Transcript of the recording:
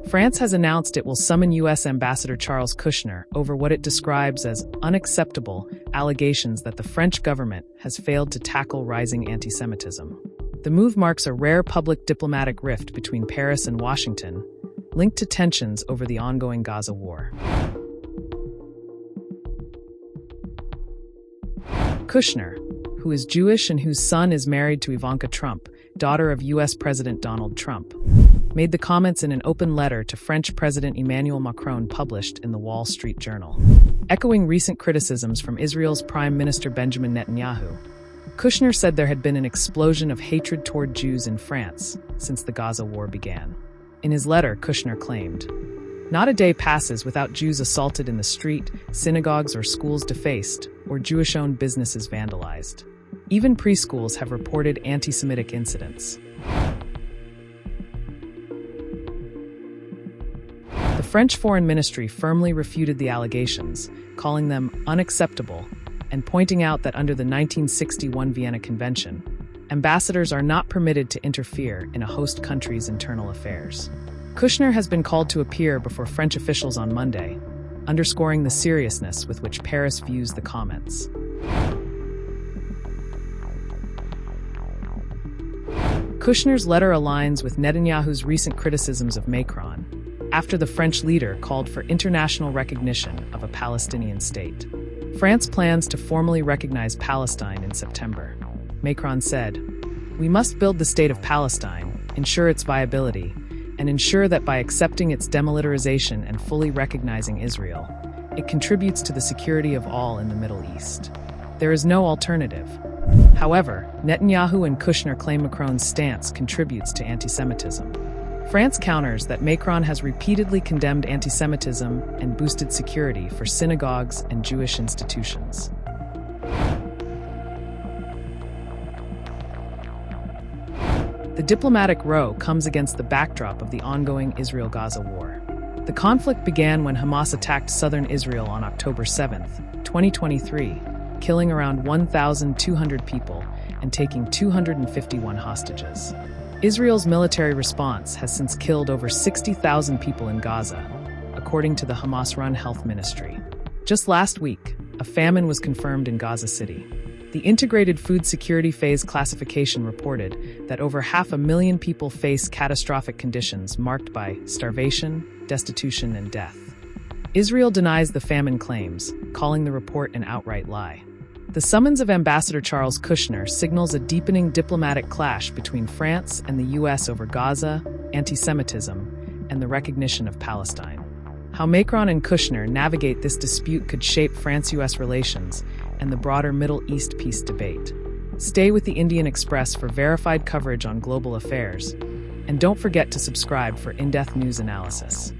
France has announced it will summon US Ambassador Charles Kushner over what it describes as unacceptable allegations that the French government has failed to tackle rising anti-Semitism. The move marks a rare public diplomatic rift between Paris and Washington, linked to tensions over the ongoing Gaza war. Kushner, who is Jewish and whose son is married to Ivanka Trump, daughter of US President Donald Trump, made the comments in an open letter to French President Emmanuel Macron published in the Wall Street Journal. Echoing recent criticisms from Israel's Prime Minister Benjamin Netanyahu, Kushner said there had been an explosion of hatred toward Jews in France since the Gaza war began. In his letter, Kushner claimed, "Not a day passes without Jews assaulted in the street, synagogues or schools defaced, or Jewish-owned businesses vandalized. Even preschools have reported anti-Semitic incidents." The French Foreign Ministry firmly refuted the allegations, calling them unacceptable, and pointing out that under the 1961 Vienna Convention, ambassadors are not permitted to interfere in a host country's internal affairs. Kushner has been called to appear before French officials on Monday, underscoring the seriousness with which Paris views the comments. Kushner's letter aligns with Netanyahu's recent criticisms of Macron, after the French leader called for international recognition of a Palestinian state. France plans to formally recognize Palestine in September. Macron said, "We must build the state of Palestine, ensure its viability, and ensure that by accepting its demilitarization and fully recognizing Israel, it contributes to the security of all in the Middle East. There is no alternative." However, Netanyahu and Kushner claim Macron's stance contributes to anti-Semitism. France counters that Macron has repeatedly condemned anti-Semitism and boosted security for synagogues and Jewish institutions. The diplomatic row comes against the backdrop of the ongoing Israel-Gaza war. The conflict began when Hamas attacked southern Israel on October 7, 2023, killing around 1,200 people and taking 251 hostages. Israel's military response has since killed over 60,000 people in Gaza, according to the Hamas-run health ministry. Just last week, a famine was confirmed in Gaza City. The Integrated Food Security Phase Classification reported that over 500,000 people face catastrophic conditions marked by starvation, destitution, and death. Israel denies the famine claims, calling the report an outright lie. The summons of Ambassador Charles Kushner signals a deepening diplomatic clash between France and the US over Gaza, anti-Semitism, and the recognition of Palestine. How Macron and Kushner navigate this dispute could shape France-US relations and the broader Middle East peace debate. Stay with the Indian Express for verified coverage on global affairs, and don't forget to subscribe for in-depth news analysis.